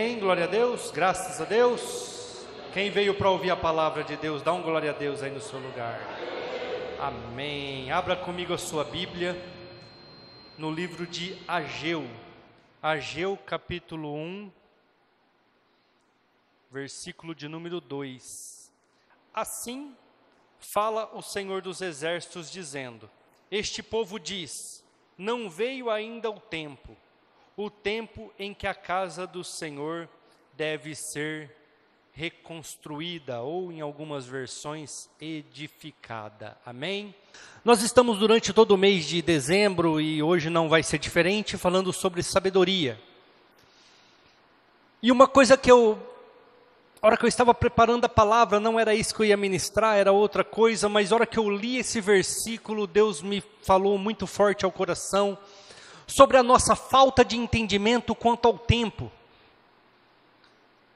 Amém, glória a Deus, graças a Deus. Quem veio para ouvir a palavra de Deus, dá um glória a Deus aí no seu lugar. Amém. Abra comigo a sua Bíblia no livro de Ageu. Ageu capítulo 1, versículo de número 2. Assim fala o Senhor dos Exércitos, dizendo: este povo diz, não veio ainda o tempo em que a casa do Senhor deve ser reconstruída, ou em algumas versões, edificada. Amém? Nós estamos durante todo o mês de dezembro, e hoje não vai ser diferente, falando sobre sabedoria. E uma coisa que a hora que eu estava preparando a palavra, não era isso que eu ia ministrar, era outra coisa, mas a hora que eu li esse versículo, Deus me falou muito forte ao coração, sobre a nossa falta de entendimento quanto ao tempo.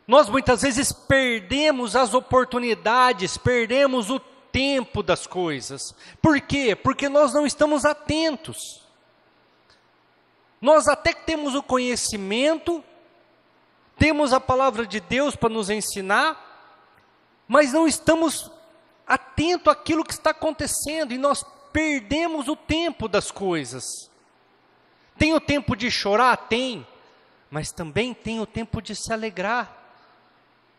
Nós muitas vezes perdemos as oportunidades, perdemos o tempo das coisas. Por quê? Porque nós não estamos atentos. Nós até que temos o conhecimento, temos a palavra de Deus para nos ensinar, mas não estamos atentos àquilo que está acontecendo, e nós perdemos o tempo das coisas. Tem o tempo de chorar? Tem, mas também tem o tempo de se alegrar.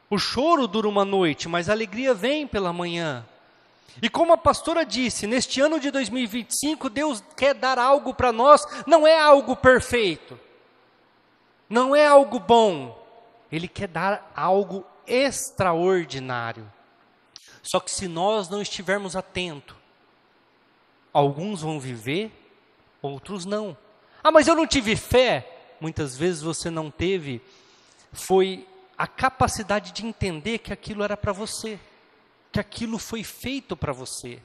O choro dura uma noite, mas a alegria vem pela manhã. E como a pastora disse, neste ano de 2025, Deus quer dar algo para nós, não é algo perfeito, não é algo bom, Ele quer dar algo extraordinário. Só que se nós não estivermos atentos, alguns vão viver, outros não. Ah, mas eu não tive fé. Muitas vezes você não teve, foi a capacidade de entender que aquilo era para você, que aquilo foi feito para você.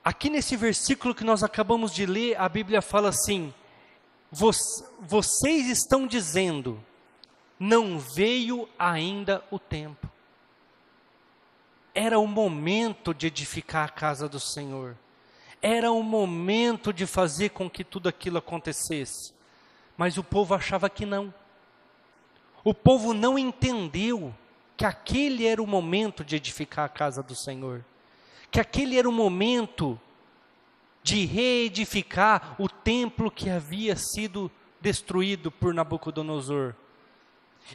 Aqui nesse versículo que nós acabamos de ler, a Bíblia fala assim: vocês estão dizendo, não veio ainda o tempo. Era o momento de edificar a casa do Senhor. Era o momento de fazer com que tudo aquilo acontecesse. Mas o povo achava que não. O povo não entendeu que aquele era o momento de edificar a casa do Senhor. Que aquele era o momento de reedificar o templo que havia sido destruído por Nabucodonosor.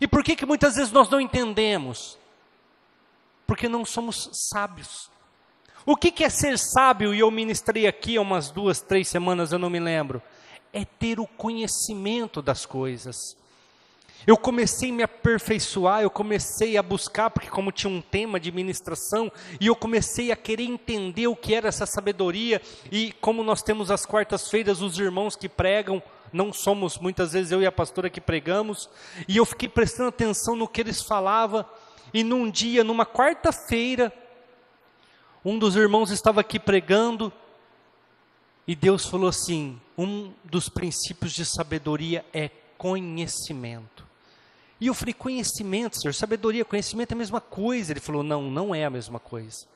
E por que muitas vezes nós não entendemos? Porque não somos sábios. O que é ser sábio? E eu ministrei aqui há umas 2, 3 semanas, eu não me lembro. É ter o conhecimento das coisas. Eu comecei a me aperfeiçoar, eu comecei a buscar, porque como tinha um tema de ministração, e eu comecei a querer entender o que era essa sabedoria, e como nós temos às quartas-feiras os irmãos que pregam, não somos muitas vezes eu e a pastora que pregamos, e eu fiquei prestando atenção no que eles falavam, e num dia, numa quarta-feira, um dos irmãos estava aqui pregando, e Deus falou assim: um dos princípios de sabedoria é conhecimento. E eu falei: conhecimento, Senhor, sabedoria, conhecimento é a mesma coisa. Ele falou: não, não é a mesma coisa.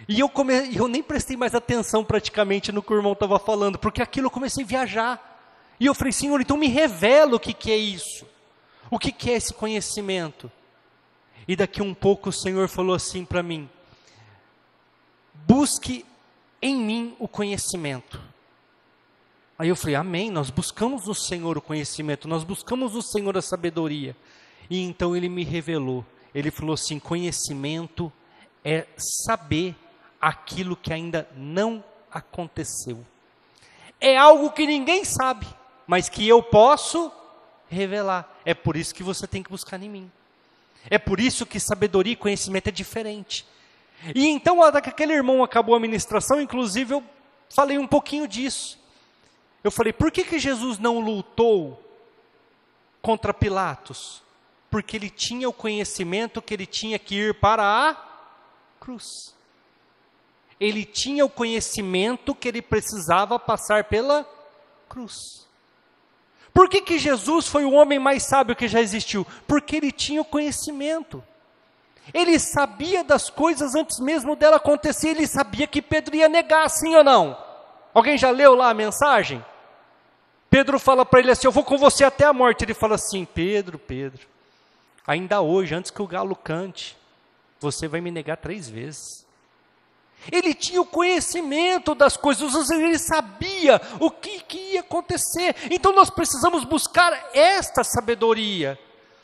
E eu nem prestei mais atenção praticamente no que o irmão estava falando, porque aquilo eu comecei a viajar. E eu falei: Senhor, então me revela o que é isso. O que é esse conhecimento? E daqui um pouco o Senhor falou assim para mim: busque em mim o conhecimento. Aí eu falei: amém, nós buscamos no Senhor o conhecimento, nós buscamos no Senhor a sabedoria. E então Ele me revelou, Ele falou assim: conhecimento é saber aquilo que ainda não aconteceu. É algo que ninguém sabe, mas que eu posso revelar. É por isso que você tem que buscar em mim. É por isso que sabedoria e conhecimento é diferente. E então, a hora que aquele irmão acabou a ministração, inclusive eu falei um pouquinho disso. Eu falei: por que Jesus não lutou contra Pilatos? Porque ele tinha o conhecimento que ele tinha que ir para a cruz. Ele tinha o conhecimento que ele precisava passar pela cruz. Por que Jesus foi o homem mais sábio que já existiu? Porque ele tinha o conhecimento. Ele sabia das coisas antes mesmo dela acontecer. Ele sabia que Pedro ia negar, sim ou não? Alguém já leu lá a mensagem? Pedro fala para ele assim, eu vou com você até a morte. Ele fala assim, Pedro, ainda hoje, antes que o galo cante, você vai me negar 3 vezes. Ele tinha o conhecimento das coisas, ele sabia o que ia acontecer. Então nós precisamos buscar esta sabedoria,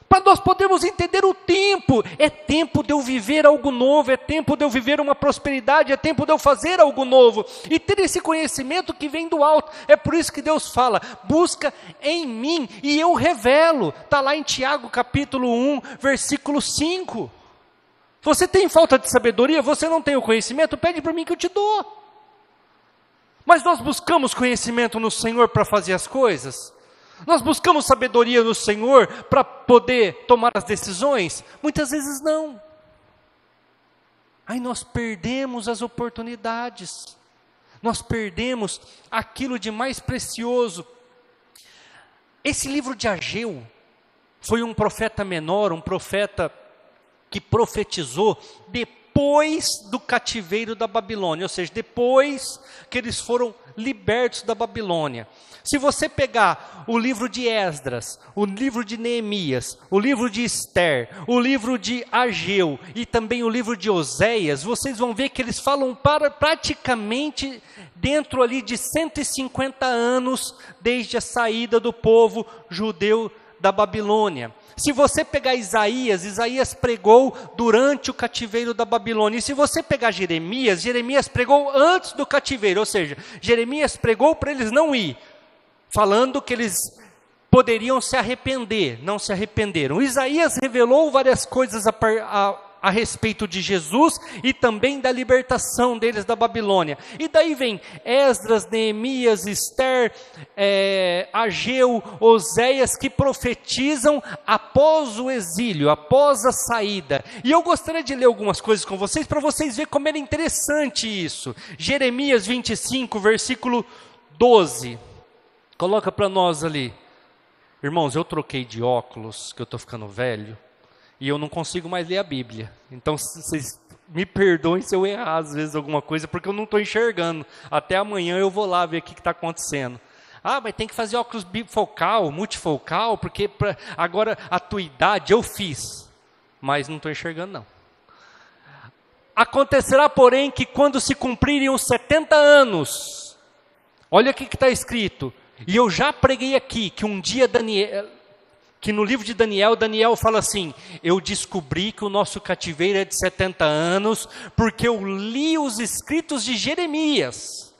para nós podermos entender o tempo. É tempo de eu viver algo novo, é tempo de eu viver uma prosperidade, é tempo de eu fazer algo novo, e ter esse conhecimento que vem do alto. É por isso que Deus fala, busca em mim, e eu revelo. Está lá em Tiago capítulo 1, versículo 5. Você tem falta de sabedoria? Você não tem o conhecimento? Pede para mim que eu te dou. Mas nós buscamos conhecimento no Senhor para fazer as coisas? Nós buscamos sabedoria no Senhor para poder tomar as decisões? Muitas vezes não. Aí nós perdemos as oportunidades. Nós perdemos aquilo de mais precioso. Esse livro de Ageu foi um profeta menor, um profeta que profetizou depois do cativeiro da Babilônia, ou seja, depois que eles foram libertos da Babilônia. Se você pegar o livro de Esdras, o livro de Neemias, o livro de Esther, o livro de Ageu e também o livro de Oséias, vocês vão ver que eles falam praticamente dentro ali de 150 anos desde a saída do povo judeu da Babilônia. Se você pegar Isaías pregou durante o cativeiro da Babilônia. E se você pegar Jeremias pregou antes do cativeiro. Ou seja, Jeremias pregou para eles não ir, falando que eles poderiam se arrepender, não se arrependeram. Isaías revelou várias coisas a respeito de Jesus e também da libertação deles da Babilônia. E daí vem Esdras, Neemias, Esther, Ageu, Oséias, que profetizam após o exílio, após a saída. E eu gostaria de ler algumas coisas com vocês, para vocês verem como era interessante isso. Jeremias 25, versículo 12. Coloca para nós ali. Irmãos, eu troquei de óculos, que eu estou ficando velho, e eu não consigo mais ler a Bíblia. Então, vocês me perdoem se eu errar às vezes alguma coisa, porque eu não estou enxergando. Até amanhã eu vou lá ver o que está acontecendo. Ah, mas tem que fazer óculos bifocal, multifocal, porque agora a tua idade eu fiz. Mas não estou enxergando não. Acontecerá, porém, que quando se cumprirem os 70 anos, olha o que está escrito. E eu já preguei aqui, que um dia que no livro de Daniel fala assim, eu descobri que o nosso cativeiro é de 70 anos, porque eu li os escritos de Jeremias.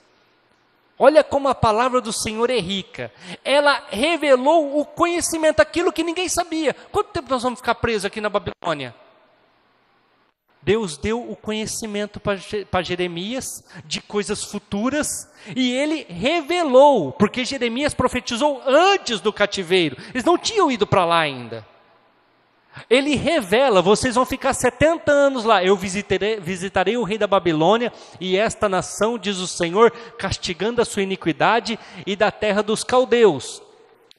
Olha como a palavra do Senhor é rica. Ela revelou o conhecimento, aquilo que ninguém sabia. Quanto tempo nós vamos ficar presos aqui na Babilônia? Deus deu o conhecimento para Jeremias de coisas futuras, e ele revelou, porque Jeremias profetizou antes do cativeiro, eles não tinham ido para lá ainda. Ele revela, vocês vão ficar 70 anos lá, eu visitarei o rei da Babilônia, e esta nação, diz o Senhor, castigando a sua iniquidade, e da terra dos caldeus,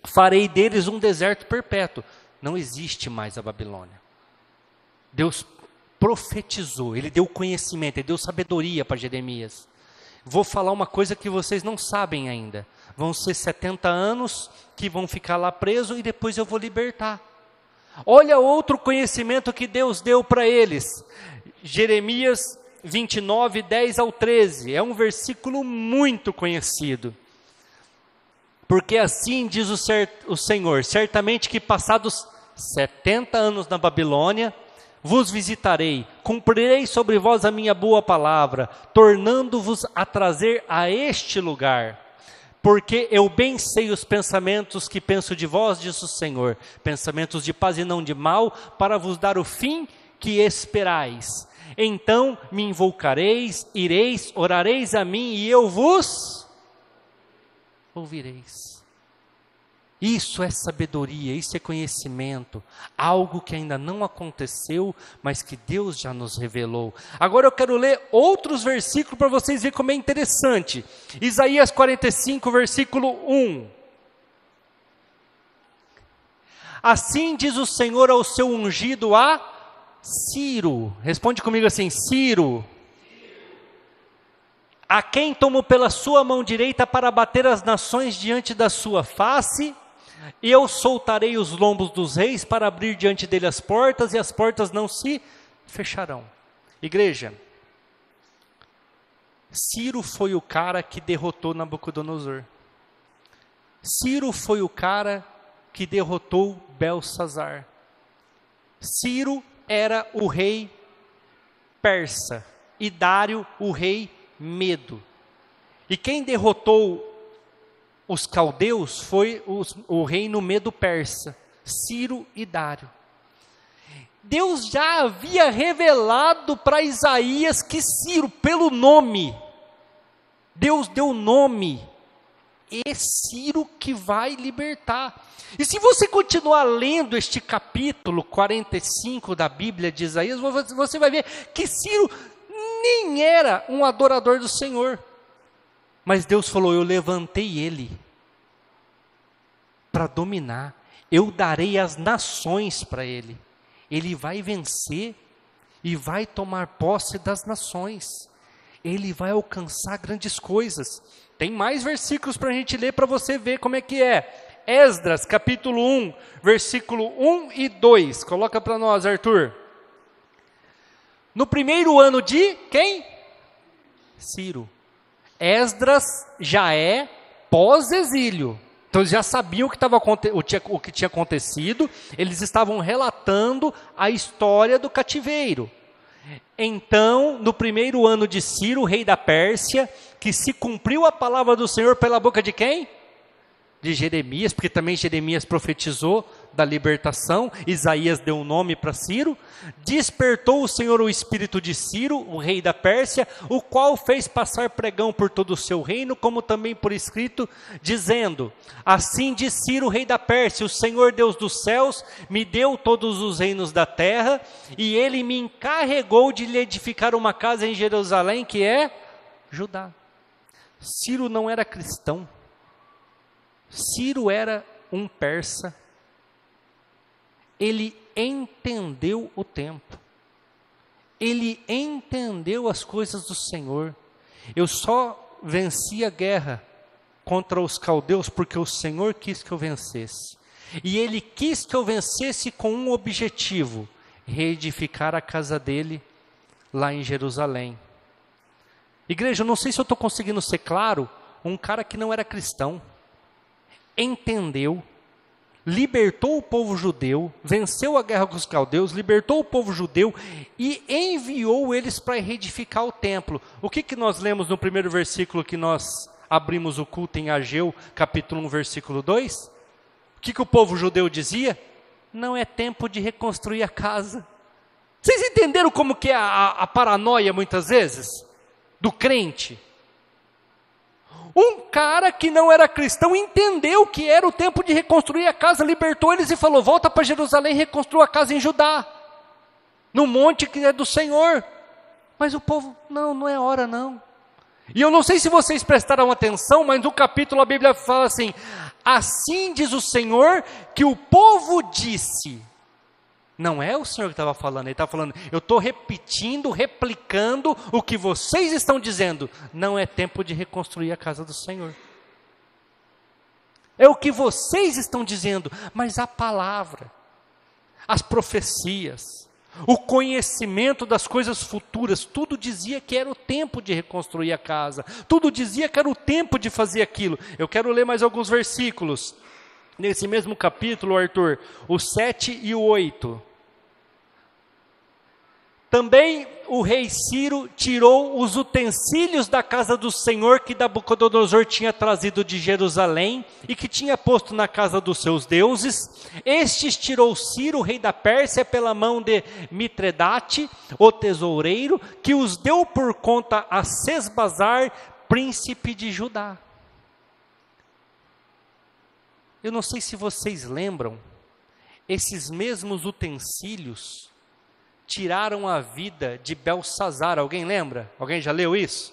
farei deles um deserto perpétuo. Não existe mais a Babilônia. Deus profetizou, ele deu conhecimento, ele deu sabedoria para Jeremias. Vou falar uma coisa que vocês não sabem ainda. Vão ser 70 anos que vão ficar lá presos e depois eu vou libertar. Olha outro conhecimento que Deus deu para eles. Jeremias 29, 10 ao 13. É um versículo muito conhecido. Porque assim diz o Senhor, certamente que passados 70 anos na Babilônia, vos visitarei, cumprirei sobre vós a minha boa palavra, tornando-vos a trazer a este lugar. Porque eu bem sei os pensamentos que penso de vós, diz o Senhor, pensamentos de paz e não de mal, para vos dar o fim que esperais. Então me invocareis, ireis, orareis a mim e eu vos ouvireis. Isso é sabedoria, isso é conhecimento, algo que ainda não aconteceu, mas que Deus já nos revelou. Agora eu quero ler outros versículos para vocês verem como é interessante. Isaías 45, versículo 1. Assim diz o Senhor ao seu ungido a Ciro. Responde comigo assim, Ciro. a quem tomo pela sua mão direita para bater as nações diante da sua face, e eu soltarei os lombos dos reis para abrir diante dele as portas, e as portas não se fecharão. Igreja, Ciro foi o cara que derrotou Nabucodonosor. Ciro foi o cara que derrotou Belsazar. Ciro era o rei persa e Dário o rei medo. E quem derrotou os caldeus foi o reino medo persa, Ciro e Dário. Deus já havia revelado para Isaías que Ciro, pelo nome, Deus deu nome, é Ciro que vai libertar. E se você continuar lendo este capítulo 45 da Bíblia de Isaías, você vai ver que Ciro nem era um adorador do Senhor. Mas Deus falou, eu levantei ele para dominar, eu darei as nações para ele. Ele vai vencer e vai tomar posse das nações. Ele vai alcançar grandes coisas. Tem mais versículos para a gente ler para você ver como é que é. Esdras, capítulo 1, versículo 1 e 2. Coloca para nós, Arthur. No primeiro ano de quem? Ciro. Esdras já é pós-exílio. Então eles já sabiam o que tinha acontecido, eles estavam relatando a história do cativeiro. Então, no primeiro ano de Ciro, rei da Pérsia, que se cumpriu a palavra do Senhor pela boca de quem? De Jeremias, porque também Jeremias profetizou da libertação, Isaías deu um nome para Ciro, despertou o Senhor o espírito de Ciro, o rei da Pérsia, o qual fez passar pregão por todo o seu reino, como também por escrito, dizendo, assim diz Ciro, rei da Pérsia, o Senhor Deus dos céus, me deu todos os reinos da terra, e ele me encarregou de lhe edificar uma casa em Jerusalém, que é Judá. Ciro não era cristão, Ciro era um persa. Ele entendeu o tempo, ele entendeu as coisas do Senhor. Eu só venci a guerra contra os caldeus porque o Senhor quis que eu vencesse, e Ele quis que eu vencesse com um objetivo, reedificar a casa dele lá em Jerusalém. Igreja, eu não sei se eu estou conseguindo ser claro. Um cara que não era cristão, entendeu, libertou o povo judeu, venceu a guerra com os caldeus, libertou o povo judeu e enviou eles para reedificar o templo. O que nós lemos no primeiro versículo que nós abrimos o culto em Ageu, capítulo 1, versículo 2? O que o povo judeu dizia? Não é tempo de reconstruir a casa. Vocês entenderam como que é a paranoia muitas vezes? Do crente? Um cara que não era cristão entendeu que era o tempo de reconstruir a casa, libertou eles e falou, volta para Jerusalém e reconstrua a casa em Judá, no monte que é do Senhor. Mas o povo, não é hora não. E eu não sei se vocês prestaram atenção, mas no capítulo a Bíblia fala assim, assim diz o Senhor que o povo disse. Não é o Senhor que estava falando, Ele estava falando, eu estou repetindo, replicando o que vocês estão dizendo. Não é tempo de reconstruir a casa do Senhor. É o que vocês estão dizendo, mas a palavra, as profecias, o conhecimento das coisas futuras, tudo dizia que era o tempo de reconstruir a casa, tudo dizia que era o tempo de fazer aquilo. Eu quero ler mais alguns versículos, nesse mesmo capítulo, Arthur, o 7 e o 8. Também o rei Ciro tirou os utensílios da casa do Senhor que Nabucodonosor tinha trazido de Jerusalém e que tinha posto na casa dos seus deuses. Estes tirou Ciro, rei da Pérsia, pela mão de Mitredate, o tesoureiro, que os deu por conta a Sesbazar, príncipe de Judá. Eu não sei se vocês lembram, esses mesmos utensílios tiraram a vida de Belsazar. Alguém lembra? Alguém já leu isso?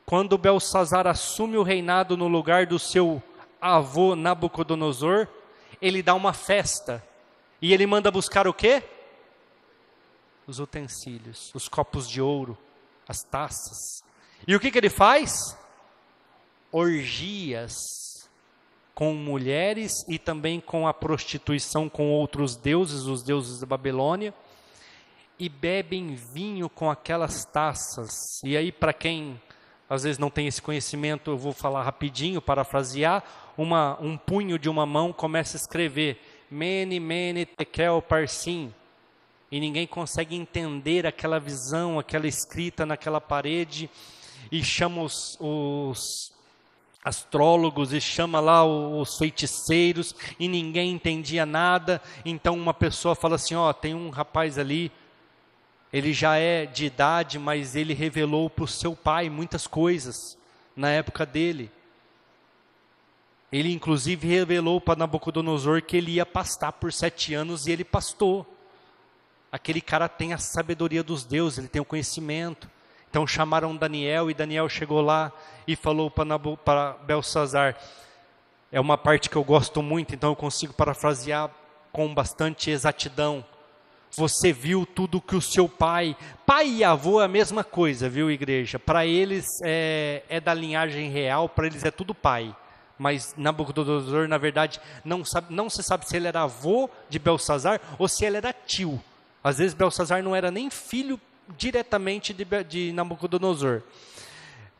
Quando Belsazar assume o reinado no lugar do seu avô Nabucodonosor, ele dá uma festa. E ele manda buscar o quê? Os utensílios, os copos de ouro, as taças. E o que ele faz? Orgias com mulheres e também com a prostituição com outros deuses, os deuses da Babilônia, e bebem vinho com aquelas taças. E aí, para quem às vezes não tem esse conhecimento, eu vou falar rapidinho, parafrasear, um punho de uma mão começa a escrever Mene, Mene, Tekel, Parsim, e ninguém consegue entender aquela visão, aquela escrita naquela parede, e chama os astrólogos, e chama lá os feiticeiros, e ninguém entendia nada. Então uma pessoa fala assim, tem um rapaz ali, ele já é de idade, mas ele revelou para o seu pai muitas coisas na época dele. Ele inclusive revelou para Nabucodonosor que ele ia pastar por 7 anos, e ele pastou. Aquele cara tem a sabedoria dos deuses, ele tem o conhecimento. Então chamaram Daniel, e Daniel chegou lá e falou para Belsazar. É uma parte que eu gosto muito, então eu consigo parafrasear com bastante exatidão. Você viu tudo que o seu pai e avô é a mesma coisa, viu, igreja? Para eles é da linhagem real, para eles é tudo pai. Mas Nabucodonosor, na verdade, não se sabe se ele era avô de Belsazar ou se ele era tio. Às vezes Belsazar não era nem filho diretamente de Nabucodonosor.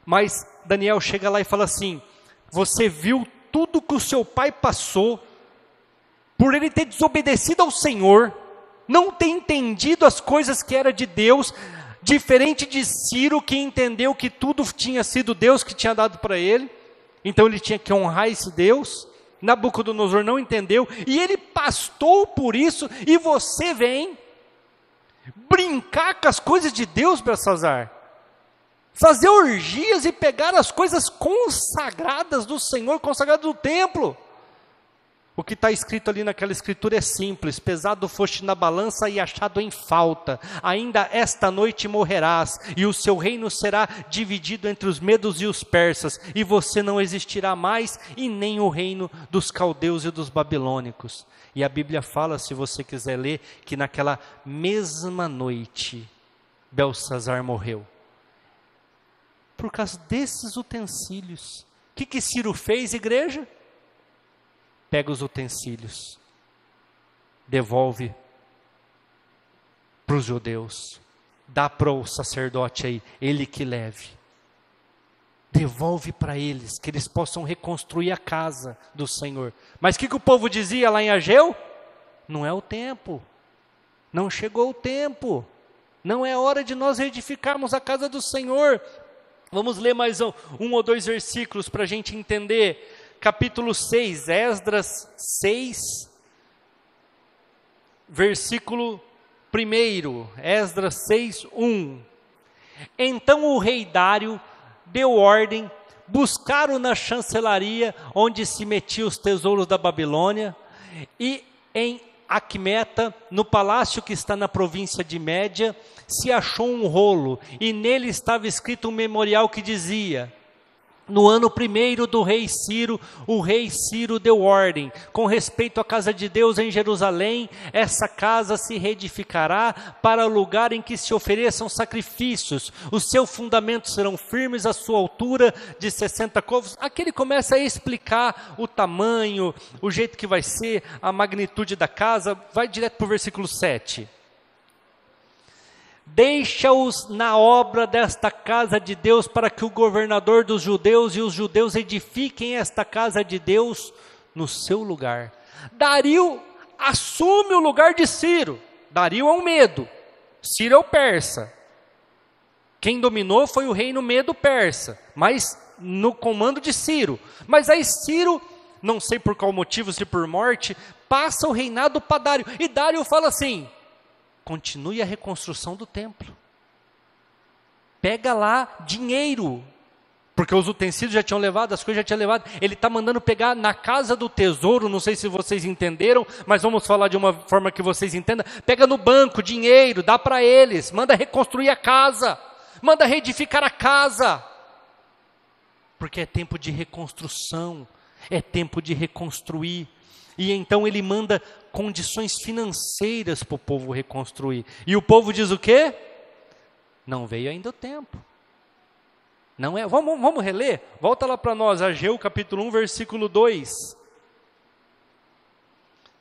Mas Daniel chega lá e fala assim, você viu tudo que o seu pai passou, por ele ter desobedecido ao Senhor, não ter entendido as coisas que era de Deus, diferente de Ciro, que entendeu que tudo tinha sido Deus que tinha dado para ele, então ele tinha que honrar esse Deus. Nabucodonosor não entendeu, e ele pastou por isso, e você vem brincar com as coisas de Deus, Belsazar, fazer orgias e pegar as coisas consagradas do Senhor, consagradas do templo. O que está escrito ali naquela escritura é simples, pesado foste na balança e achado em falta, ainda esta noite morrerás, e o seu reino será dividido entre os medos e os persas, e você não existirá mais, e nem o reino dos caldeus e dos babilônicos. E a Bíblia fala, se você quiser ler, que naquela mesma noite, Belsazar morreu. Por causa desses utensílios. O que Ciro fez, igreja? Pega os utensílios, devolve para os judeus, dá para o sacerdote aí, ele que leve. Devolve para eles, que eles possam reconstruir a casa do Senhor. Mas o que o povo dizia lá em Ageu? Não é o tempo, não chegou o tempo, não é hora de nós reedificarmos a casa do Senhor. Vamos ler mais um ou dois versículos para a gente entender. Capítulo 6, Esdras 6, versículo 1, Esdras 6, 1. Então o rei Dário deu ordem, buscaram na chancelaria, onde se metiam os tesouros da Babilônia, e em Aquimeta, no palácio que está na província de Média, se achou um rolo, e nele estava escrito um memorial que dizia: no ano 1º do rei Ciro, o rei Ciro deu ordem, com respeito à casa de Deus em Jerusalém, essa casa se reedificará para o lugar em que se ofereçam sacrifícios, os seus fundamentos serão firmes, a sua altura de 60 côvados. Aqui ele começa a explicar o tamanho, o jeito que vai ser, a magnitude da casa, vai direto para o versículo 7. Deixa-os na obra desta casa de Deus, para que o governador dos judeus e os judeus edifiquem esta casa de Deus no seu lugar. Dario assume o lugar de Ciro. Dario é um medo, Ciro é o persa. Quem dominou foi o reino medo-persa, mas no comando de Ciro. Mas aí Ciro, não sei por qual motivo, se por morte, passa o reinado para Dário. E Dário fala assim: continue a reconstrução do templo. Pega lá dinheiro, porque os utensílios já tinham levado, as coisas já tinham levado. Ele está mandando pegar na casa do tesouro, não sei se vocês entenderam, mas vamos falar de uma forma que vocês entendam. Pega no banco dinheiro, dá para eles, manda reconstruir a casa, manda reedificar a casa, porque é tempo de reconstrução, é tempo de reconstruir. E então ele manda condições financeiras para o povo reconstruir. E o povo diz o quê? Não veio ainda o tempo. Não é? Vamos reler? Volta lá para nós, Ageu capítulo 1, versículo 2.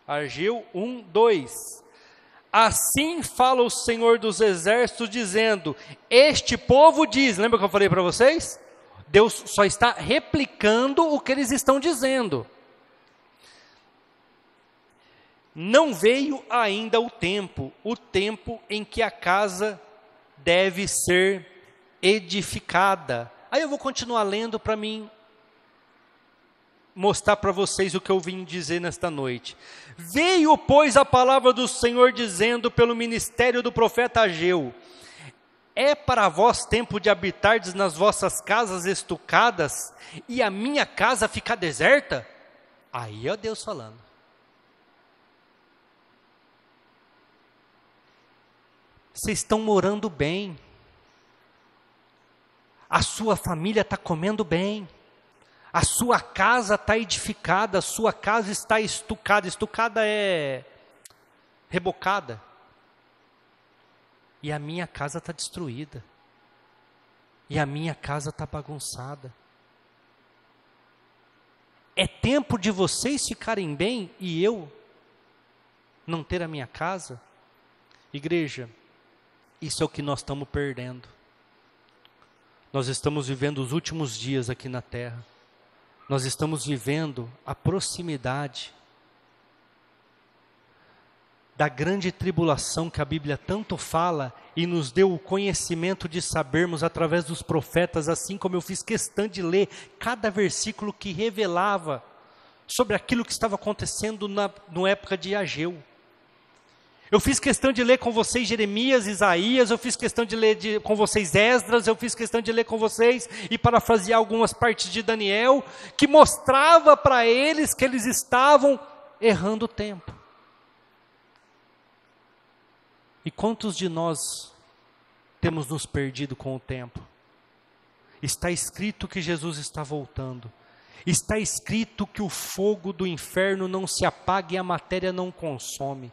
Ageu 1, 2. Assim fala o Senhor dos Exércitos, dizendo, este povo diz, lembra que eu falei para vocês? Deus só está replicando o que eles estão dizendo. Não veio ainda o tempo em que a casa deve ser edificada. Aí eu vou continuar lendo para mim mostrar para vocês o que eu vim dizer nesta noite. Veio, pois, a palavra do Senhor dizendo pelo ministério do profeta Ageu, é para vós tempo de habitardes nas vossas casas estucadas e a minha casa ficar deserta? Aí é Deus falando. Vocês estão morando bem. A sua família está comendo bem. A sua casa está edificada. A sua casa está estucada. Estucada é rebocada. E a minha casa está destruída. E a minha casa está bagunçada. É tempo de vocês ficarem bem e eu não ter a minha casa? Igreja, isso é o que nós estamos perdendo. Nós estamos vivendo os últimos dias aqui na terra. Nós estamos vivendo a proximidade da grande tribulação que a Bíblia tanto fala e nos deu o conhecimento de sabermos através dos profetas, assim como eu fiz questão de ler cada versículo que revelava sobre aquilo que estava acontecendo na época de Ageu. Eu fiz questão de ler com vocês Jeremias, Isaías, eu fiz questão de ler com vocês Esdras, eu fiz questão de ler com vocês e parafrasear algumas partes de Daniel, que mostrava para eles que eles estavam errando o tempo. E quantos de nós temos nos perdido com o tempo? Está escrito que Jesus está voltando. Está escrito que o fogo do inferno não se apaga e a matéria não consome.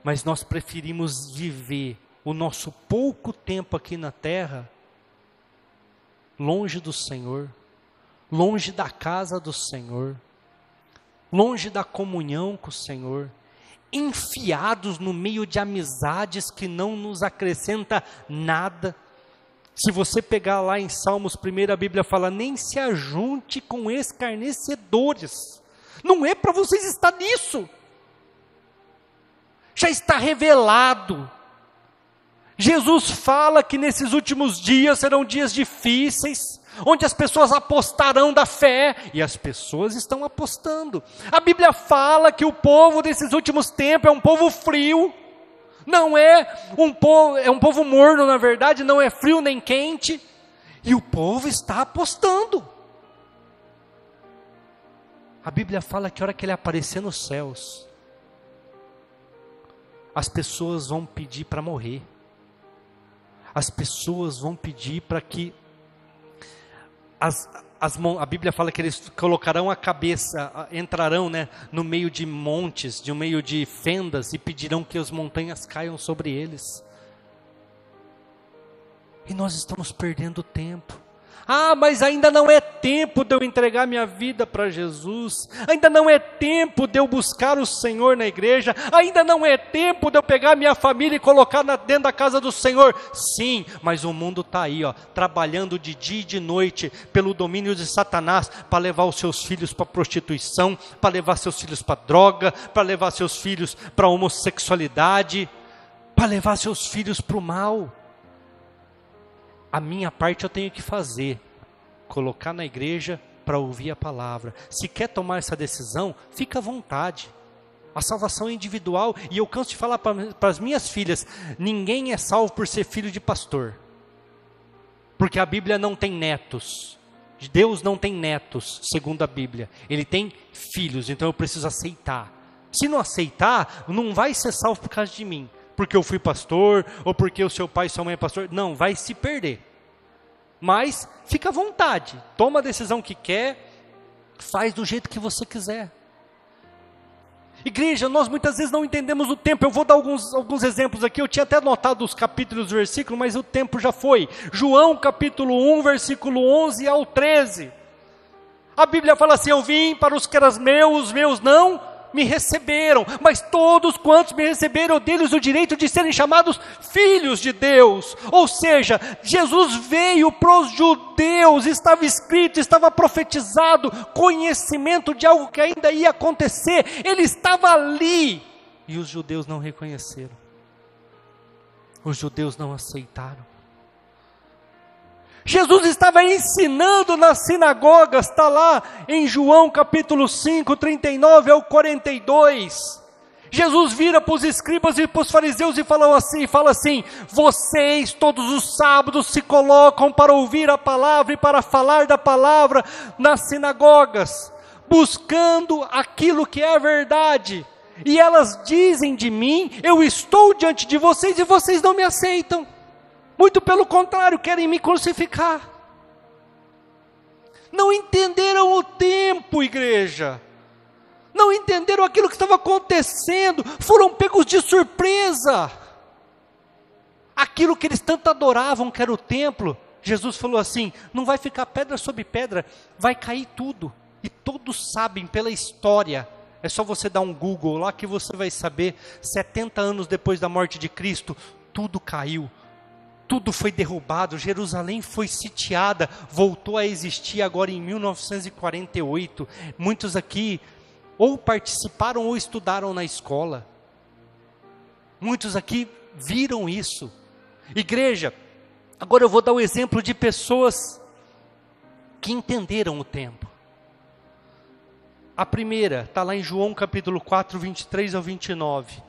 Mas nós preferimos viver o nosso pouco tempo aqui na terra, longe do Senhor, longe da casa do Senhor, longe da comunhão com o Senhor, enfiados no meio de amizades que não nos acrescenta nada. Se você pegar lá em Salmos 1, a Bíblia fala, nem se ajunte com escarnecedores. Não é para vocês estar nisso. Já está revelado. Jesus fala que nesses últimos dias serão dias difíceis, onde as pessoas apostarão da fé, e as pessoas estão apostando. A Bíblia fala que o povo desses últimos tempos é um povo frio, não é um povo morno, na verdade, não é frio nem quente, e o povo está apostando. A Bíblia fala que a hora que ele aparecer nos céus, as pessoas vão pedir para morrer. As pessoas vão pedir para que a Bíblia fala que eles colocarão a cabeça, entrarão, no meio de montes, no meio de fendas, e pedirão que as montanhas caiam sobre eles. E nós estamos perdendo tempo. Ah, mas ainda não é tempo de eu entregar minha vida para Jesus, ainda não é tempo de eu buscar o Senhor na igreja, ainda não é tempo de eu pegar minha família e colocar dentro da casa do Senhor. Sim, mas o mundo está aí, trabalhando de dia e de noite, pelo domínio de Satanás, para levar os seus filhos para prostituição, para levar seus filhos para droga, para levar seus filhos para homossexualidade, para levar seus filhos para o mal. A minha parte eu tenho que fazer, colocar na igreja para ouvir a palavra. Se quer tomar essa decisão, fica à vontade. A salvação é individual, e eu canso de falar para as minhas filhas, ninguém é salvo por ser filho de pastor. Porque a Bíblia não tem netos. Deus não tem netos, segundo a Bíblia. Ele tem filhos, então eu preciso aceitar. Se não aceitar, não vai ser salvo por causa de mim. Porque eu fui pastor, ou porque o seu pai e sua mãe é pastor. Não, vai se perder. Mas fica à vontade, toma a decisão que quer, faz do jeito que você quiser. Igreja, nós muitas vezes não entendemos o tempo. Eu vou dar alguns exemplos aqui. Eu tinha até anotado os capítulos e versículos, mas o tempo já foi. João capítulo 1, versículo 11 ao 13. A Bíblia fala assim: eu vim para os que eram meus, os meus não me receberam, mas todos quantos me receberam, eu dei-lhes o direito de serem chamados filhos de Deus. Ou seja, Jesus veio para os judeus, estava escrito, estava profetizado, conhecimento de algo que ainda ia acontecer, ele estava ali, e os judeus não reconheceram, os judeus não aceitaram. Jesus estava ensinando nas sinagogas, está lá em João capítulo 5, 39 ao 42. Jesus vira para os escribas e para os fariseus e fala assim: vocês todos os sábados se colocam para ouvir a palavra e para falar da palavra nas sinagogas, buscando aquilo que é verdade. E elas dizem de mim: eu estou diante de vocês e vocês não me aceitam. Muito pelo contrário, querem me crucificar. Não entenderam o tempo, igreja. Não entenderam aquilo que estava acontecendo. Foram pegos de surpresa. Aquilo que eles tanto adoravam, que era o templo. Jesus falou assim: não vai ficar pedra sobre pedra, vai cair tudo. E todos sabem pela história. É só você dar um Google lá que você vai saber. 70 anos depois da morte de Cristo, tudo caiu. Tudo foi derrubado, Jerusalém foi sitiada, voltou a existir agora em 1948. Muitos aqui ou participaram ou estudaram na escola. Muitos aqui viram isso. Igreja, agora eu vou dar o exemplo de pessoas que entenderam o tempo. A primeira está lá em João capítulo 4, 23 ao 29.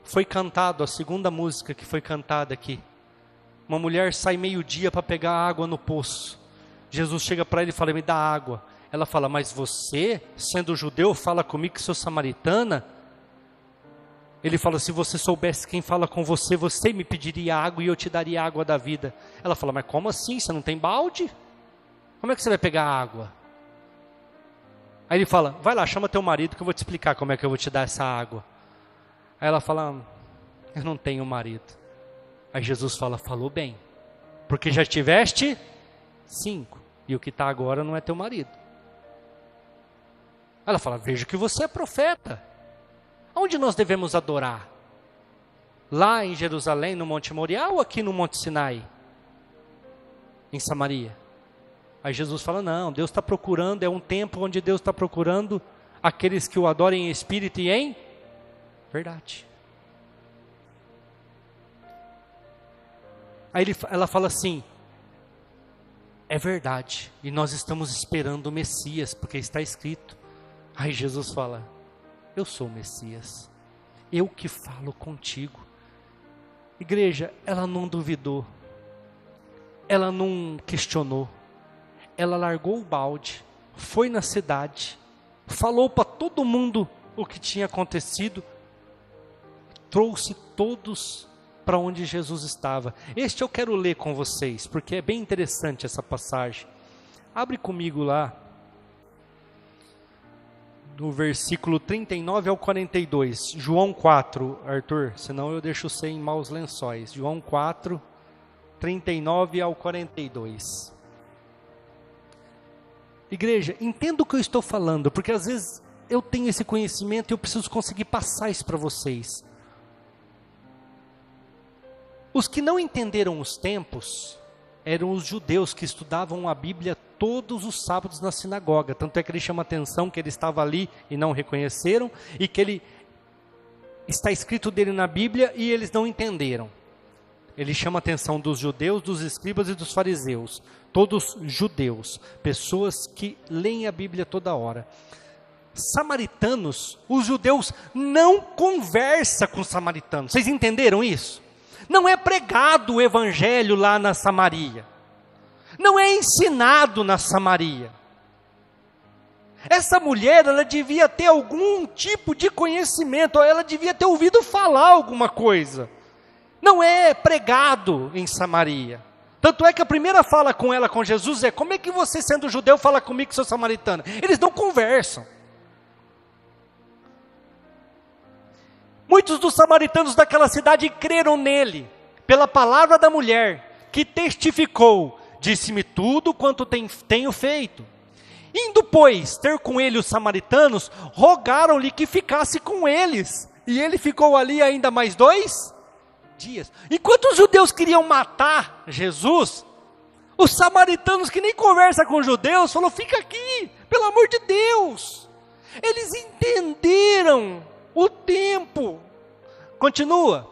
Foi cantado, a segunda música que foi cantada aqui. Uma mulher sai meio-dia para pegar água no poço. Jesus chega para ele e fala: me dá água. Ela fala: mas você, sendo judeu, fala comigo que sou samaritana? Ele fala: se você soubesse quem fala com você, você me pediria água e eu te daria água da vida. Ela fala: mas como assim? Você não tem balde? Como é que você vai pegar água? Aí ele fala: vai lá, chama teu marido que eu vou te explicar como é que eu vou te dar essa água. Aí ela fala: eu não tenho marido. Aí Jesus fala: falou bem, porque já tiveste 5, e o que está agora não é teu marido. Ela fala: vejo que você é profeta. Onde nós devemos adorar? Lá em Jerusalém, no Monte Moriá, ou aqui no Monte Sinai? Em Samaria? Aí Jesus fala: não, Deus está procurando, é um tempo onde Deus está procurando aqueles que o adorem em espírito e em verdade. Aí ela fala assim: é verdade, e nós estamos esperando o Messias, porque está escrito. Aí Jesus fala: eu sou o Messias, eu que falo contigo. Igreja, ela não duvidou, ela não questionou, ela largou o balde, foi na cidade, falou para todo mundo o que tinha acontecido, trouxe todos para onde Jesus estava. Este eu quero ler com vocês, porque é bem interessante essa passagem. Abre comigo lá, do versículo 39 ao 42, João 4, Arthur, senão eu deixo você em maus lençóis. João 4, 39 ao 42. Igreja, entenda o que eu estou falando, porque às vezes eu tenho esse conhecimento e eu preciso conseguir passar isso para vocês. Os que não entenderam os tempos eram os judeus que estudavam a Bíblia todos os sábados na sinagoga. Tanto é que ele chama atenção que ele estava ali e não reconheceram, e que ele está escrito dele na Bíblia e eles não entenderam. Ele chama a atenção dos judeus, dos escribas e dos fariseus. Todos judeus, pessoas que leem a Bíblia toda hora. Samaritanos, os judeus não conversam com os samaritanos. Vocês entenderam isso? Não é pregado o evangelho lá na Samaria. Não é ensinado na Samaria. Essa mulher, ela devia ter algum tipo de conhecimento, ela devia ter ouvido falar alguma coisa. Não é pregado em Samaria. Tanto é que a primeira fala com ela, com Jesus, é: como é que você, sendo judeu, fala comigo que sou samaritana? Eles não conversam. Muitos dos samaritanos daquela cidade creram nele, pela palavra da mulher, que testificou: disse-me tudo quanto tenho feito. Indo, pois, ter com ele os samaritanos, rogaram-lhe que ficasse com eles. E ele ficou ali ainda mais 2 dias. Enquanto os judeus queriam matar Jesus, os samaritanos, que nem conversa com os judeus, falaram: fica aqui, pelo amor de Deus. Eles entenderam o tempo. Continua.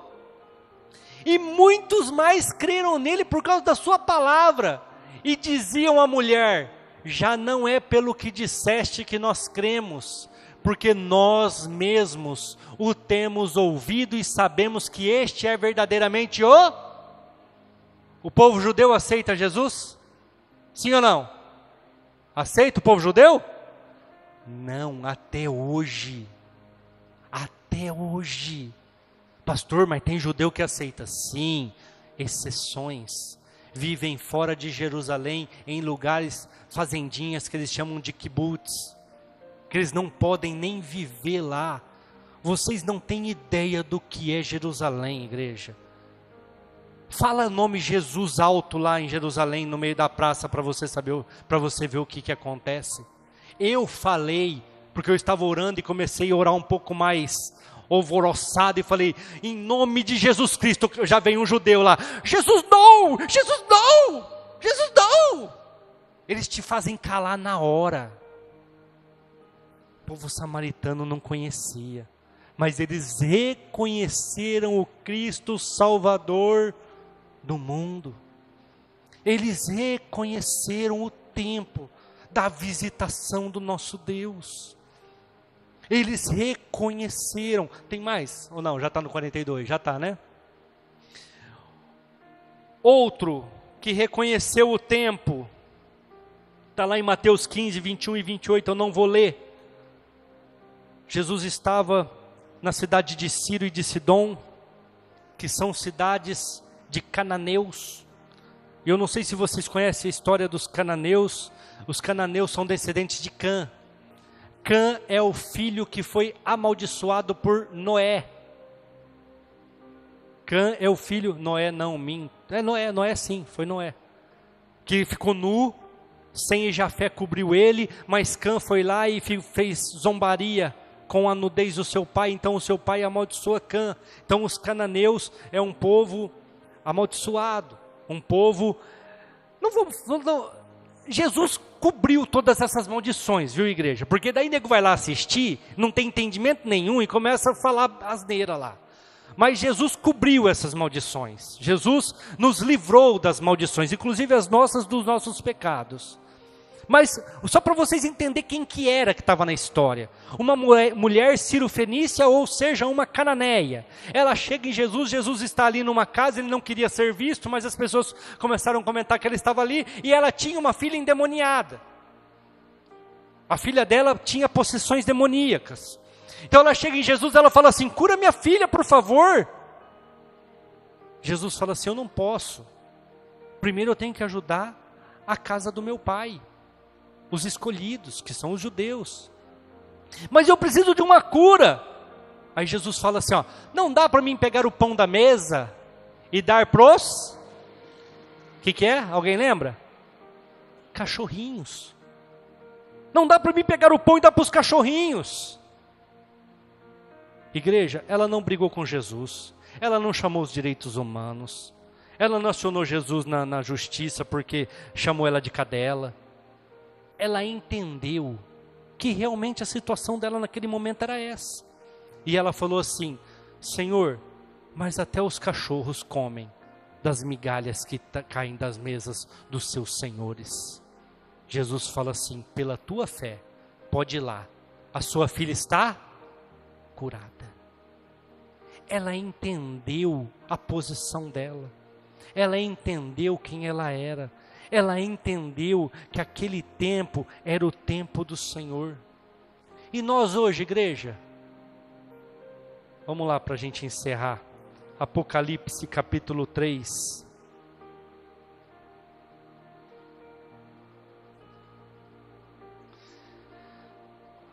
E muitos mais creram nele por causa da sua palavra. E diziam à mulher: já não é pelo que disseste que nós cremos, porque nós mesmos o temos ouvido e sabemos que este é verdadeiramente o povo judeu aceita Jesus? Sim ou não? Aceita o povo judeu? Não, até hoje. Até hoje. Pastor, mas tem judeu que aceita. Sim, exceções. Vivem fora de Jerusalém, em lugares, fazendinhas que eles chamam de kibbutz, que eles não podem nem viver lá. Vocês não têm ideia do que é Jerusalém, igreja. Fala o nome Jesus alto lá em Jerusalém, no meio da praça, para você saber, para você ver o que acontece. Eu falei, porque eu estava orando e comecei a orar um pouco mais alvoroçado, e falei: em nome de Jesus Cristo. Já vem um judeu lá: Jesus não, Jesus não, Jesus não. Eles te fazem calar na hora. O povo samaritano não conhecia, mas eles reconheceram o Cristo Salvador do mundo. Eles reconheceram o tempo da visitação do nosso Deus. Eles reconheceram. Tem mais? Ou não? Já está no 42? Já está, né? Outro que reconheceu o tempo, está lá em Mateus 15, 21 e 28, eu não vou ler. Jesus estava na cidade de Ciro e de Sidom, que são cidades de cananeus. Eu não sei se vocês conhecem a história dos cananeus. Os cananeus são descendentes de Cã. Cã é o filho que foi amaldiçoado por Noé. Cã é o filho, Noé não, Noé sim, foi Noé. Que ficou nu, Sem e Jafé cobriu ele, mas Cã foi lá e fez zombaria com a nudez do seu pai, então o seu pai amaldiçoa Cã. Então os cananeus é um povo amaldiçoado, um povo, Jesus cobriu todas essas maldições, viu, igreja? Porque daí nego vai lá assistir, não tem entendimento nenhum e começa a falar asneira lá. Mas Jesus cobriu essas maldições. Jesus nos livrou das maldições, inclusive as nossas, dos nossos pecados. Mas só para vocês entenderem quem que era que estava na história. Uma mulher cirofenícia, ou seja, uma cananeia. Ela chega em Jesus, Jesus está ali numa casa, ele não queria ser visto, mas as pessoas começaram a comentar que ele estava ali, e ela tinha uma filha endemoniada. A filha dela tinha possessões demoníacas. Então ela chega em Jesus, ela fala assim: cura minha filha, por favor. Jesus fala assim: eu não posso. Primeiro eu tenho que ajudar a casa do meu pai, os escolhidos, que são os judeus. Mas eu preciso de uma cura. Aí Jesus fala assim: ó, não dá para mim pegar o pão da mesa e dar pros... O que é? Alguém lembra? Cachorrinhos. Não dá para mim pegar o pão e dar para os cachorrinhos. Igreja, ela não brigou com Jesus, ela não chamou os direitos humanos, ela não acionou Jesus na justiça porque chamou ela de cadela. Ela entendeu que realmente a situação dela naquele momento era essa. E ela falou assim: Senhor, mas até os cachorros comem das migalhas que caem das mesas dos seus senhores. Jesus fala assim: pela tua fé, pode ir lá, a sua filha está curada. Ela entendeu a posição dela, ela entendeu quem ela era, ela entendeu que aquele tempo era o tempo do Senhor. E nós hoje, igreja, vamos lá para a gente encerrar, Apocalipse capítulo 3.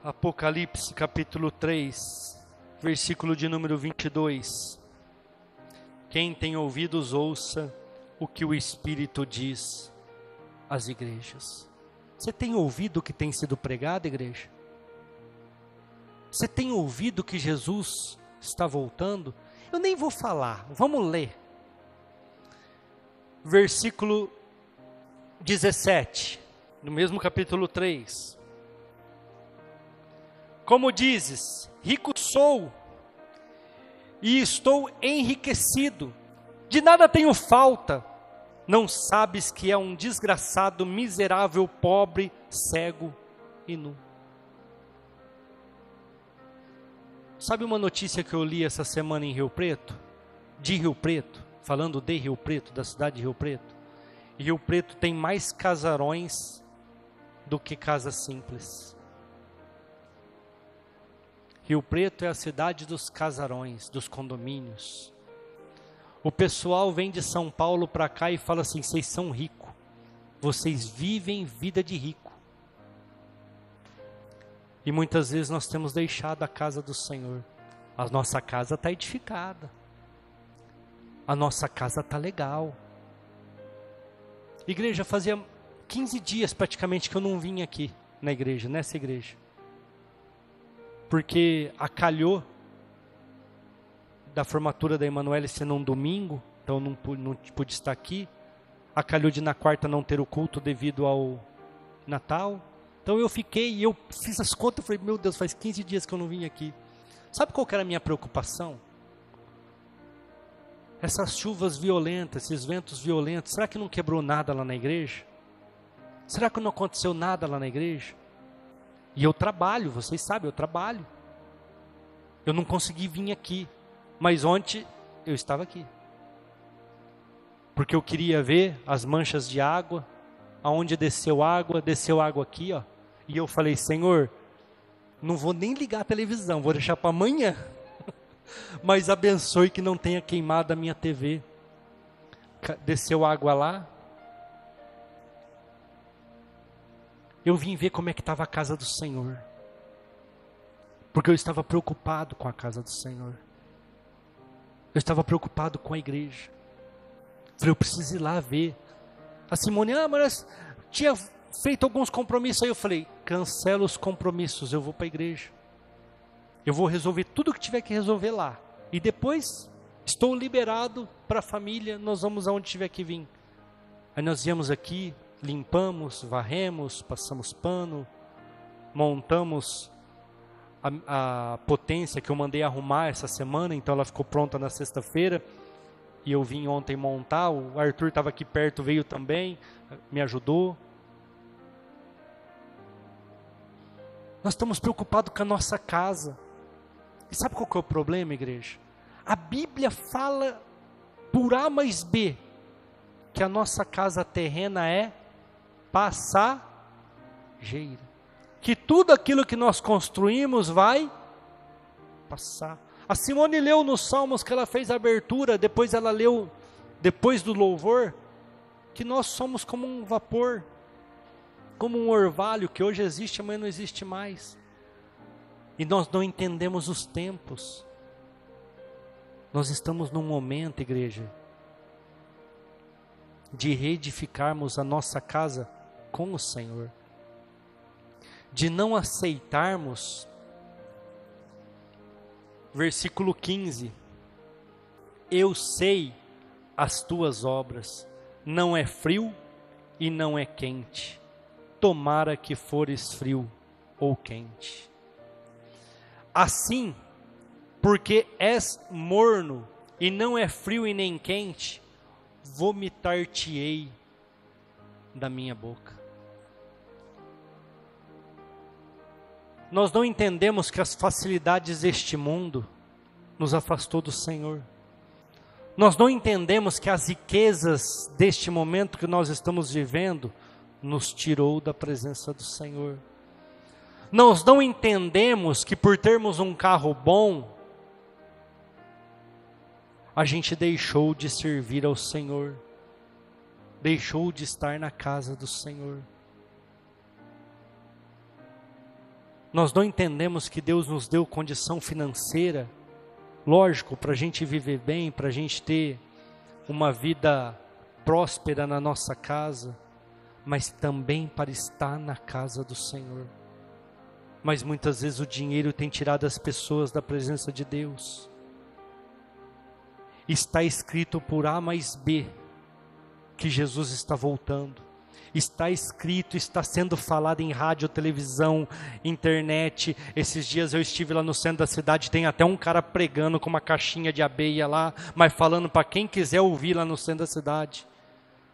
Apocalipse capítulo 3, versículo de número 22. Quem tem ouvidos, ouça o que o Espírito diz às igrejas. Você tem ouvido o que tem sido pregado, igreja? Você tem ouvido que Jesus está voltando? Eu nem vou falar, vamos ler. Versículo 17, no mesmo capítulo 3. Como dizes, rico sou, e estou enriquecido, de nada tenho falta. Não sabes que é um desgraçado, miserável, pobre, cego e nu. Sabe uma notícia que eu li essa semana em Rio Preto? De Rio Preto, falando de Rio Preto, da cidade de Rio Preto. Rio Preto tem mais casarões do que casas simples. Rio Preto é a cidade dos casarões, dos condomínios. O pessoal vem de São Paulo para cá e fala assim: vocês são ricos, vocês vivem vida de rico. E muitas vezes nós temos deixado a casa do Senhor. A nossa casa está edificada, a nossa casa está legal. Igreja, fazia 15 dias praticamente que eu não vim aqui na igreja, nessa igreja. Porque acalhou da formatura da Emanuele ser num domingo, então não pude estar aqui. Acalhou de na quarta não ter o culto devido ao Natal. Então eu fiquei e eu fiz as contas, falei, meu Deus, faz 15 dias que eu não vim aqui. Sabe qual que era a minha preocupação? Essas chuvas violentas, esses ventos violentos, será que não quebrou nada lá na igreja? Será que não aconteceu nada lá na igreja? E eu trabalho, vocês sabem, eu trabalho. Eu não consegui vir aqui, mas ontem eu estava aqui. Porque eu queria ver as manchas de água, aonde desceu água aqui, ó. E eu falei, Senhor, não vou nem ligar a televisão, vou deixar para amanhã. Mas abençoe que não tenha queimado a minha TV. Desceu água lá. Eu vim ver como é que estava a casa do Senhor. Porque eu estava preocupado com a casa do Senhor. Eu estava preocupado com a igreja. Falei, eu preciso ir lá ver. A Simone, mas tinha feito alguns compromissos. Aí eu falei, cancela os compromissos, eu vou para a igreja. Eu vou resolver tudo o que tiver que resolver lá. E depois, estou liberado para a família, nós vamos aonde tiver que vir. Aí nós viemos aqui, limpamos, varremos, passamos pano, montamos a potência que eu mandei arrumar essa semana, então ela ficou pronta na sexta-feira, e eu vim ontem montar, o Arthur estava aqui perto, veio também, me ajudou. Nós estamos preocupados com a nossa casa. E sabe qual que é o problema, igreja? A Bíblia fala por A mais B, que a nossa casa terrena é passageira. Que tudo aquilo que nós construímos vai passar. A Simone leu nos Salmos que ela fez a abertura, depois ela leu, depois do louvor, que nós somos como um vapor, como um orvalho que hoje existe, amanhã não existe mais. E nós não entendemos os tempos. Nós estamos num momento, igreja, de reedificarmos a nossa casa com o Senhor. De não aceitarmos, versículo 15, eu sei as tuas obras, não é frio e não é quente, tomara que fores frio ou quente. Assim, porque és morno e não é frio e nem quente, vomitar-te-ei da minha boca. Nós não entendemos que as facilidades deste mundo nos afastou do Senhor. Nós não entendemos que as riquezas deste momento que nós estamos vivendo nos tirou da presença do Senhor. Nós não entendemos que por termos um carro bom, a gente deixou de servir ao Senhor, deixou de estar na casa do Senhor. Nós não entendemos que Deus nos deu condição financeira, lógico, para a gente viver bem, para a gente ter uma vida próspera na nossa casa, mas também para estar na casa do Senhor. Mas muitas vezes o dinheiro tem tirado as pessoas da presença de Deus. Está escrito por A mais B que Jesus está voltando. Está escrito, está sendo falado em rádio, televisão, internet. Esses dias eu estive lá no centro da cidade, tem até um cara pregando com uma caixinha de abelha lá, mas falando para quem quiser ouvir lá no centro da cidade.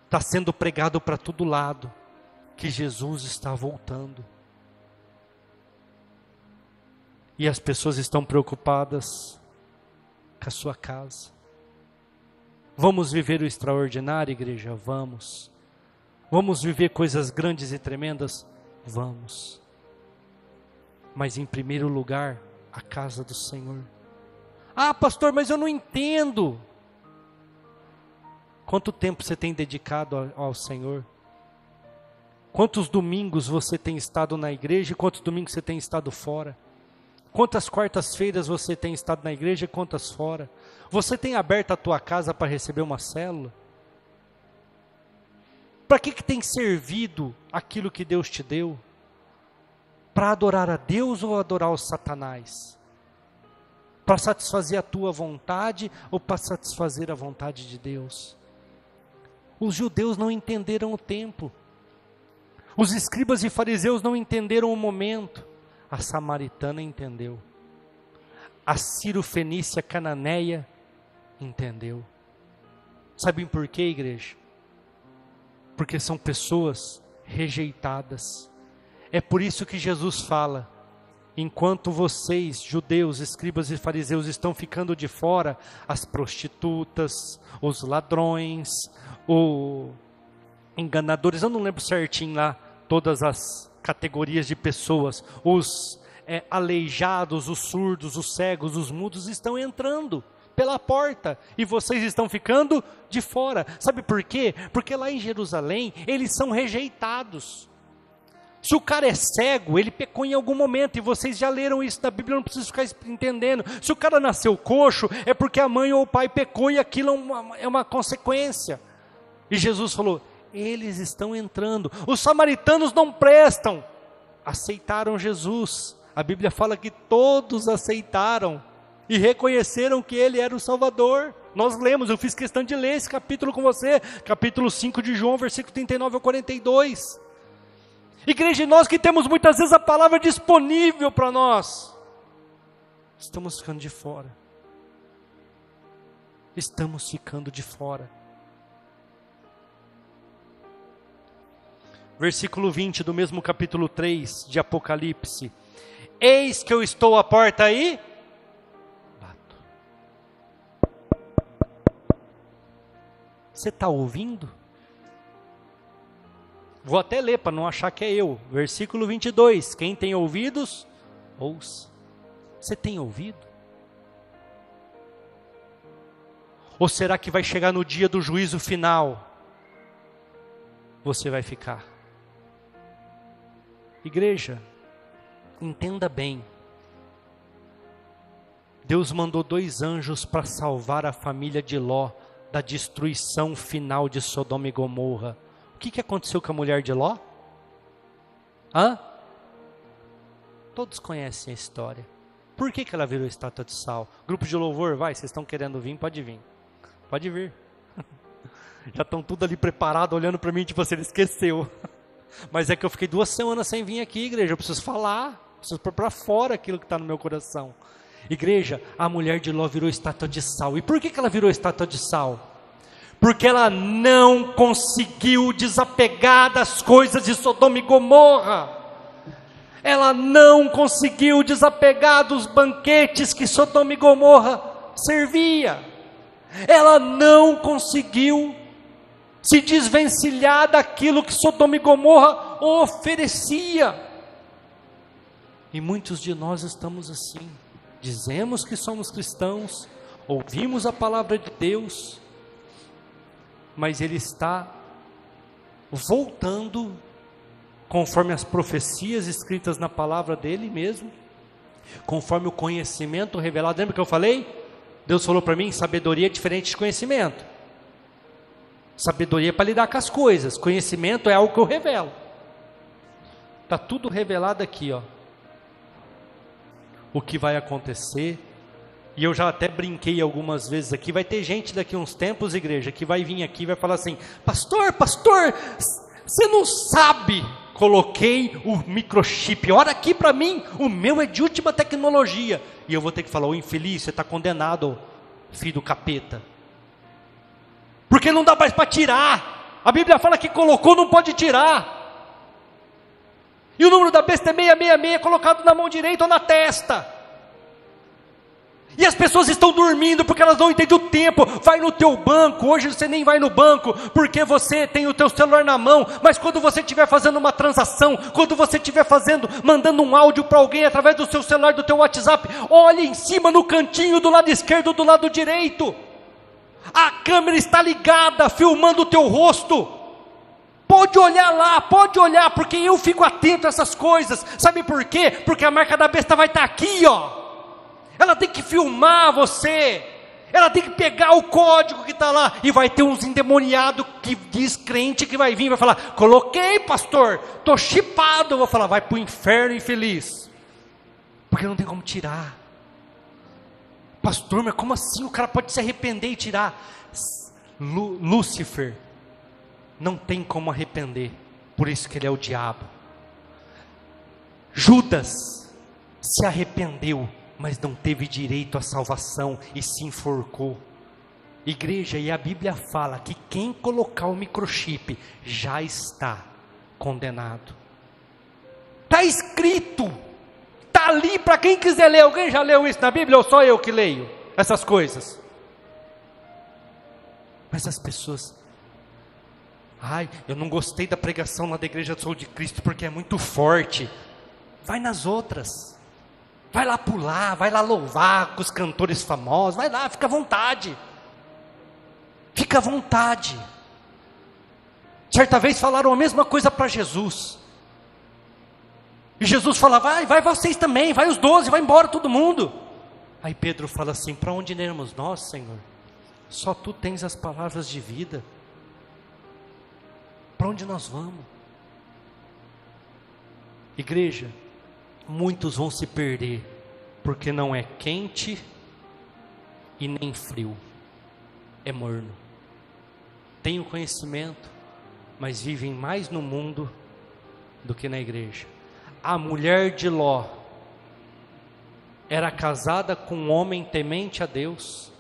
Está sendo pregado para todo lado que Jesus está voltando. E as pessoas estão preocupadas com a sua casa. Vamos viver o extraordinário, igreja? Vamos. Vamos viver coisas grandes e tremendas? Vamos. Mas em primeiro lugar, a casa do Senhor. Ah, pastor, mas eu não entendo. Quanto tempo você tem dedicado ao Senhor? Quantos domingos você tem estado na igreja e quantos domingos você tem estado fora? Quantas quartas-feiras você tem estado na igreja e quantas fora? Você tem aberto a tua casa para receber uma célula? Para que tem servido aquilo que Deus te deu? Para adorar a Deus ou adorar o Satanás? Para satisfazer a tua vontade ou para satisfazer a vontade de Deus? Os judeus não entenderam o tempo. Os escribas e fariseus não entenderam o momento. A samaritana entendeu. A Ciro-fenícia cananeia entendeu. Sabem por quê, igreja? Porque são pessoas rejeitadas. É por isso que Jesus fala: enquanto vocês, judeus, escribas e fariseus, estão ficando de fora, as prostitutas, os ladrões, os enganadores, eu não lembro certinho lá, todas as categorias de pessoas, os aleijados, os surdos, os cegos, os mudos estão entrando pela porta e vocês estão ficando de fora. Sabe por quê? Porque lá em Jerusalém eles são rejeitados. Se o cara é cego, ele pecou em algum momento, e vocês já leram isso na Bíblia, não preciso ficar entendendo. Se o cara nasceu coxo, é porque a mãe ou o pai pecou e aquilo é uma consequência. E Jesus falou: eles estão entrando. Os samaritanos não prestam, aceitaram Jesus. A Bíblia fala que todos aceitaram e reconheceram que Ele era o Salvador. Nós lemos, eu fiz questão de ler esse capítulo com você, capítulo 5 de João, versículo 39 ao 42. Igreja, nós que temos muitas vezes a palavra disponível para nós, estamos ficando de fora. Estamos ficando de fora. Versículo 20 do mesmo capítulo 3 de Apocalipse: eis que eu estou à porta aí, bato. Você está ouvindo? Vou até ler para não achar que é eu. Versículo 22, quem tem ouvidos, ouça. Você tem ouvido? Ou será que vai chegar no dia do juízo final, você vai ficar? Igreja, entenda bem. Deus mandou 2 anjos para salvar a família de Ló da destruição final de Sodoma e Gomorra. O que aconteceu com a mulher de Ló? Todos conhecem a história. Por que ela virou estátua de sal? Grupo de louvor, vai, vocês estão querendo vir? Pode vir. Pode vir. Já estão tudo ali preparado, olhando para mim, tipo assim, ele esqueceu. Mas é que eu fiquei 2 semanas sem vir aqui, igreja. Eu preciso falar, preciso pôr para fora aquilo que está no meu coração. Igreja, a mulher de Ló virou estátua de sal. E por que ela virou estátua de sal? Porque ela não conseguiu desapegar das coisas de Sodoma e Gomorra. Ela não conseguiu desapegar dos banquetes que Sodoma e Gomorra servia. Ela não conseguiu se desvencilhar daquilo que Sodoma e Gomorra oferecia. E muitos de nós estamos assim. Dizemos que somos cristãos, ouvimos a palavra de Deus, mas Ele está voltando conforme as profecias escritas na palavra dele mesmo, conforme o conhecimento revelado. Lembra que eu falei? Deus falou para mim, sabedoria é diferente de conhecimento. Sabedoria é para lidar com as coisas, conhecimento é algo que eu revelo. Está tudo revelado aqui, ó. O que vai acontecer. E eu já até brinquei algumas vezes aqui, vai ter gente daqui a uns tempos, igreja, que vai vir aqui e vai falar assim, pastor, você não sabe, coloquei o microchip, olha aqui para mim, o meu é de última tecnologia. E eu vou ter que falar, ô infeliz, você está condenado, filho do capeta. Porque não dá mais para tirar. A Bíblia fala que colocou, não pode tirar. E o número da besta é 666, colocado na mão direita ou na testa. E as pessoas estão dormindo porque elas não entendem o tempo. Vai no teu banco, hoje você nem vai no banco, porque você tem o teu celular na mão, mas quando você estiver fazendo uma transação, quando você estiver mandando um áudio para alguém através do seu celular, do teu WhatsApp, olhe em cima no cantinho do lado esquerdo, do lado direito. A câmera está ligada, filmando o teu rosto. Pode olhar lá, pode olhar, porque eu fico atento a essas coisas. Sabe por quê? Porque a marca da besta vai estar aqui, ó. Ela tem que filmar você, ela tem que pegar o código que está lá, e vai ter uns endemoniados que diz crente que vai vir e vai falar, coloquei pastor, estou chipado, eu vou falar, vai para o inferno infeliz, porque não tem como tirar. Pastor, mas como assim o cara pode se arrepender e tirar? Lúcifer não tem como arrepender, por isso que ele é o diabo. Judas se arrependeu, mas não teve direito à salvação e se enforcou. Igreja, e a Bíblia fala que quem colocar o microchip já está condenado. Está escrito, está ali para quem quiser ler. Alguém já leu isso na Bíblia ou só eu que leio essas coisas? Mas as pessoas, eu não gostei da pregação lá da Igreja do Sol de Cristo porque é muito forte. Vai nas outras. Vai lá pular, vai lá louvar com os cantores famosos, vai lá, fica à vontade. Fica à vontade. Certa vez falaram a mesma coisa para Jesus. E Jesus fala, vai vocês também, vai os 12, vai embora todo mundo. Aí Pedro fala assim, para onde iremos nós, Senhor? Só Tu tens as palavras de vida. Para onde nós vamos? Igreja, muitos vão se perder, porque não é quente e nem frio, é morno. Tem o conhecimento, mas vivem mais no mundo do que na igreja. A mulher de Ló era casada com um homem temente a Deus,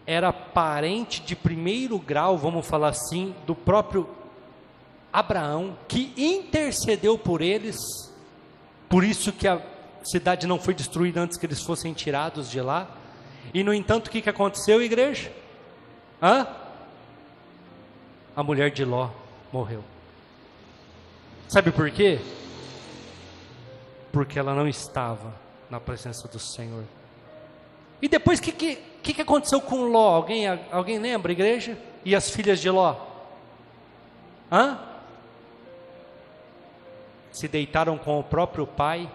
era parente de primeiro grau, vamos falar assim, do próprio Abraão, que intercedeu por eles. Por isso que a cidade não foi destruída antes que eles fossem tirados de lá. E no entanto, o que aconteceu, igreja? A mulher de Ló morreu. Sabe por quê? Porque ela não estava na presença do Senhor. E depois, o que aconteceu com Ló? Alguém lembra, igreja? E as filhas de Ló? Se deitaram com o próprio pai,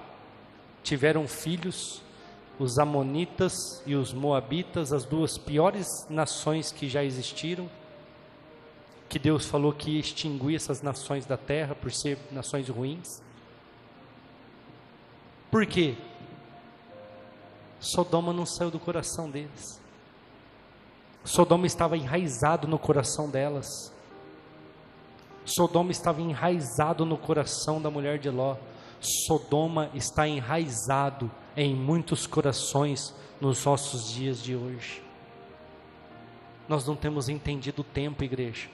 tiveram filhos, os amonitas e os moabitas, as duas piores nações que já existiram, que Deus falou que ia extinguir essas nações da terra por ser nações ruins. Por quê? Sodoma não saiu do coração deles. Sodoma estava enraizado no coração delas. Sodoma estava enraizado no coração da mulher de Ló. Sodoma está enraizado em muitos corações nos nossos dias de hoje. Nós não temos entendido o tempo, igreja.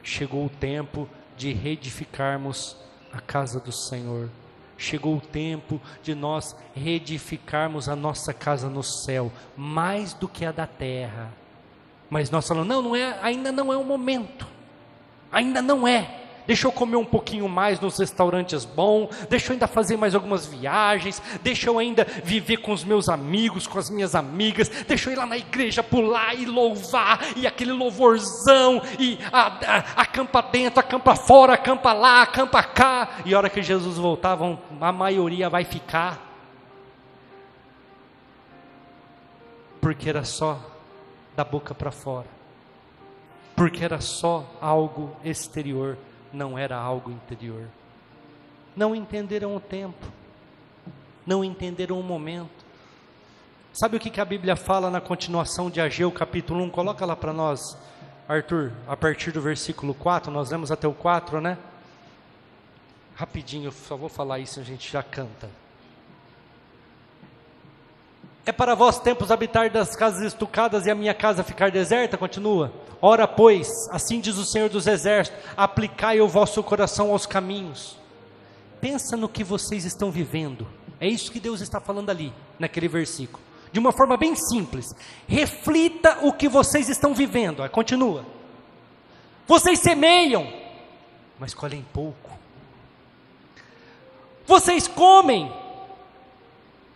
Chegou o tempo de reedificarmos a casa do Senhor. Chegou o tempo de nós reedificarmos a nossa casa no céu, mais do que a da terra. Mas nós falamos, ainda não é o momento. Ainda não é. deixa eu comer um pouquinho mais nos restaurantes bons, deixa eu ainda fazer mais algumas viagens, deixa eu ainda viver com os meus amigos, com as minhas amigas, deixa eu ir lá na igreja, pular e louvar, e aquele louvorzão, e acampa dentro, acampa fora, acampa lá, acampa cá, e a hora que Jesus voltar, a maioria vai ficar, porque era só da boca para fora, porque era só algo exterior, não era algo interior. Não entenderam o tempo, não entenderam o momento. Sabe o que a Bíblia fala na continuação de Ageu capítulo 1? Coloca lá para nós, Arthur, a partir do versículo 4, nós lemos até o 4, né? Rapidinho, só vou falar isso, a gente já canta. É para vós tempos habitar das casas estucadas e a minha casa ficar deserta? Continua. Ora, pois, assim diz o Senhor dos Exércitos, aplicai o vosso coração aos caminhos. Pensa no que vocês estão vivendo. É isso que Deus está falando ali, naquele versículo. De uma forma bem simples. Reflita o que vocês estão vivendo. Aí, continua. Vocês semeiam, mas colhem pouco. Vocês comem,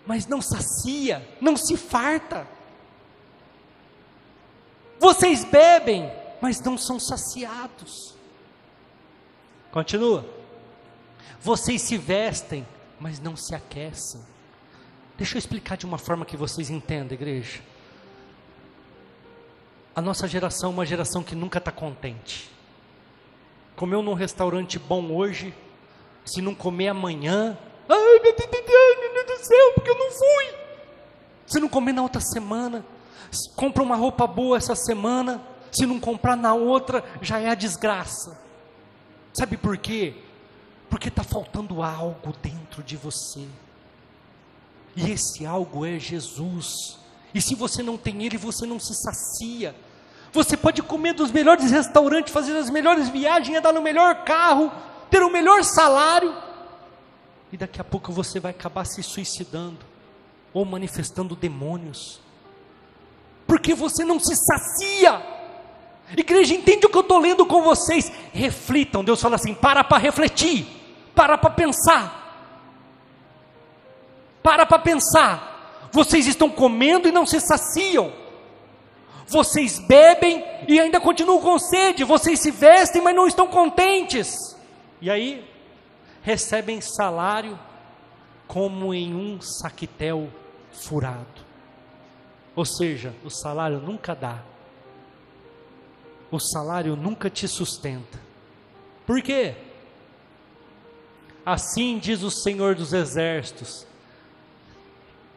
mas não sacia, não se farta. Vocês bebem, mas não são saciados. Continua. Vocês se vestem, mas não se aquecem. Deixa eu explicar de uma forma que vocês entendam, igreja. A nossa geração é uma geração que nunca está contente. Comeu num restaurante bom hoje, se não comer amanhã, ai meu Deus do céu, porque eu não fui. Se não comer na outra semana, compra uma roupa boa essa semana, se não comprar na outra, já é a desgraça. Sabe por quê? Porque está faltando algo dentro de você, e esse algo é Jesus, e se você não tem Ele, você não se sacia. Você pode comer dos melhores restaurantes, fazer as melhores viagens, andar no melhor carro, ter o melhor salário, e daqui a pouco você vai acabar se suicidando, ou manifestando demônios, porque você não se sacia. Igreja, entende o que eu estou lendo com vocês? Reflitam. Deus fala assim, para refletir, para pensar, para pensar. Vocês estão comendo e não se saciam, vocês bebem e ainda continuam com sede, vocês se vestem mas não estão contentes, e aí recebem salário como em um saquitel furado. Ou seja, o salário nunca dá, o salário nunca te sustenta. Por quê? Assim diz o Senhor dos Exércitos.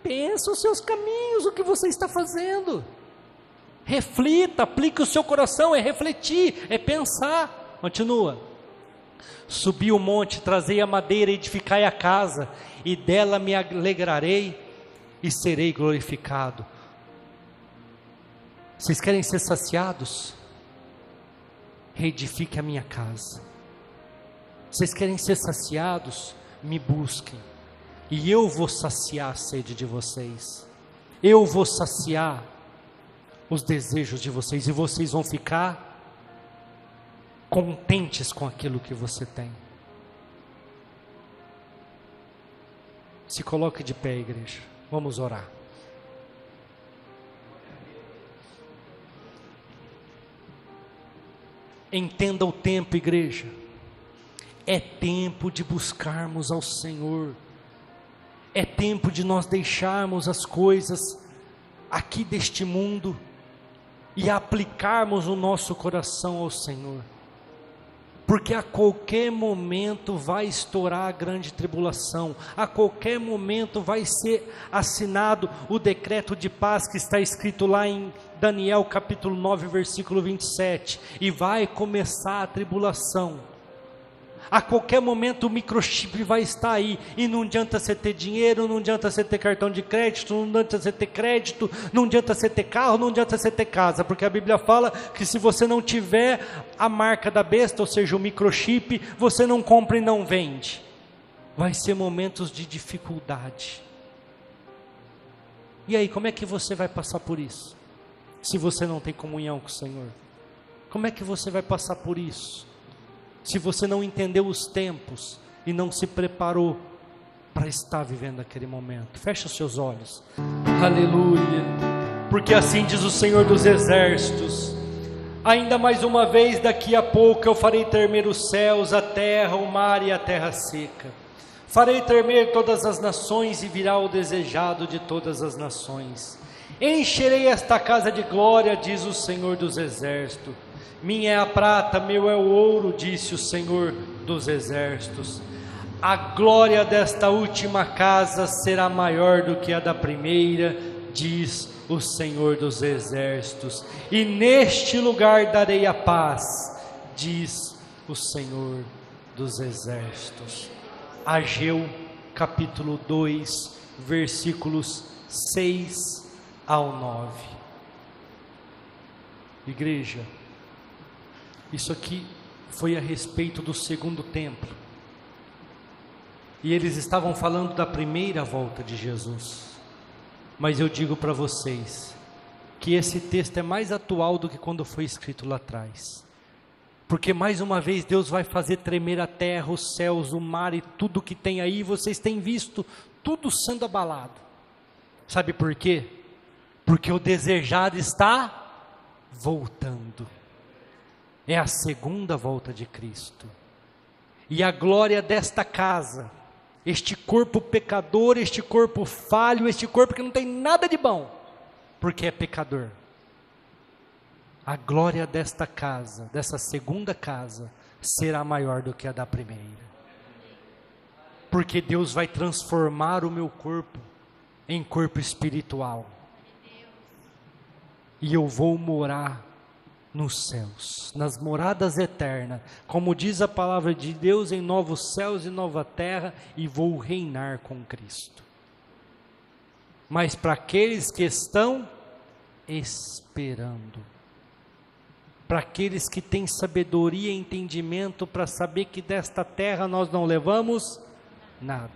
Pensa os seus caminhos, o que você está fazendo. Reflita, aplique o seu coração, é refletir, é pensar. Continua. Subi o monte, trazei a madeira, edificai a casa, e dela me alegrarei e serei glorificado. Vocês querem ser saciados? Reedifique a minha casa. Vocês querem ser saciados? Me busquem, e eu vou saciar a sede de vocês, eu vou saciar os desejos de vocês, e vocês vão ficar contentes com aquilo que você tem. Se coloque de pé, igreja, vamos orar. Entenda o tempo, igreja. É tempo de buscarmos ao Senhor. É tempo de nós deixarmos as coisas aqui deste mundo e aplicarmos o nosso coração ao Senhor. Porque a qualquer momento vai estourar a grande tribulação, a qualquer momento vai ser assinado o decreto de paz que está escrito lá em Daniel capítulo 9, versículo 27, e vai começar a tribulação. A qualquer momento o microchip vai estar aí, e não adianta você ter dinheiro, não adianta você ter cartão de crédito, não adianta você ter crédito, não adianta você ter carro, não adianta você ter casa, porque a Bíblia fala que se você não tiver a marca da besta, ou seja, o microchip, você não compra e não vende. Vai ser momentos de dificuldade. E aí, como é que você vai passar por isso? Se você não tem comunhão com o Senhor, como é que você vai passar por isso? se você não entendeu os tempos e não se preparou para estar vivendo aquele momento. Feche os seus olhos. Aleluia. Porque assim diz o Senhor dos Exércitos: ainda mais uma vez daqui a pouco eu farei tremer os céus, a terra, o mar e a terra seca. Farei tremer todas as nações e virá o desejado de todas as nações. Encherei esta casa de glória, diz o Senhor dos Exércitos. Minha é a prata, meu é o ouro, disse o Senhor dos Exércitos. A glória desta última casa será maior do que a da primeira, diz o Senhor dos Exércitos. E neste lugar darei a paz, diz o Senhor dos Exércitos. Ageu capítulo 2, versículos 6 ao 9. Igreja, isso aqui foi a respeito do segundo templo. E eles estavam falando da primeira volta de Jesus. Mas eu digo para vocês que esse texto é mais atual do que quando foi escrito lá atrás. Porque mais uma vez Deus vai fazer tremer a terra, os céus, o mar e tudo que tem aí. Vocês têm visto tudo sendo abalado. Sabe por quê? Porque o desejado está voltando. É a segunda volta de Cristo. E a glória desta casa, este corpo pecador, este corpo falho, este corpo que não tem nada de bom, porque é pecador. A glória desta casa, dessa segunda casa, será maior do que a da primeira. Porque Deus vai transformar o meu corpo em corpo espiritual. E eu vou morar nos céus, nas moradas eternas, como diz a palavra de Deus, em novos céus e nova terra, e vou reinar com Cristo. Mas para aqueles que estão esperando, para aqueles que têm sabedoria e entendimento para saber que desta terra nós não levamos nada.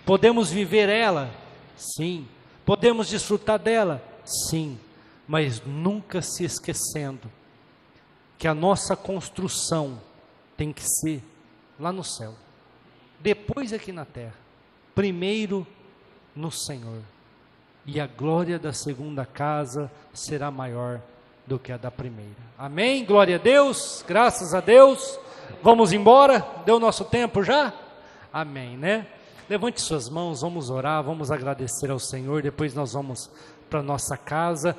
Podemos viver ela? Sim. Podemos desfrutar dela? Sim. Mas nunca se esquecendo que a nossa construção tem que ser lá no céu, depois aqui na terra, primeiro no Senhor, e a glória da segunda casa será maior do que a da primeira. Amém? Glória a Deus, graças a Deus. Vamos embora? Deu nosso tempo já? Amém, né? Levante suas mãos, vamos orar, vamos agradecer ao Senhor, depois nós vamos para nossa casa.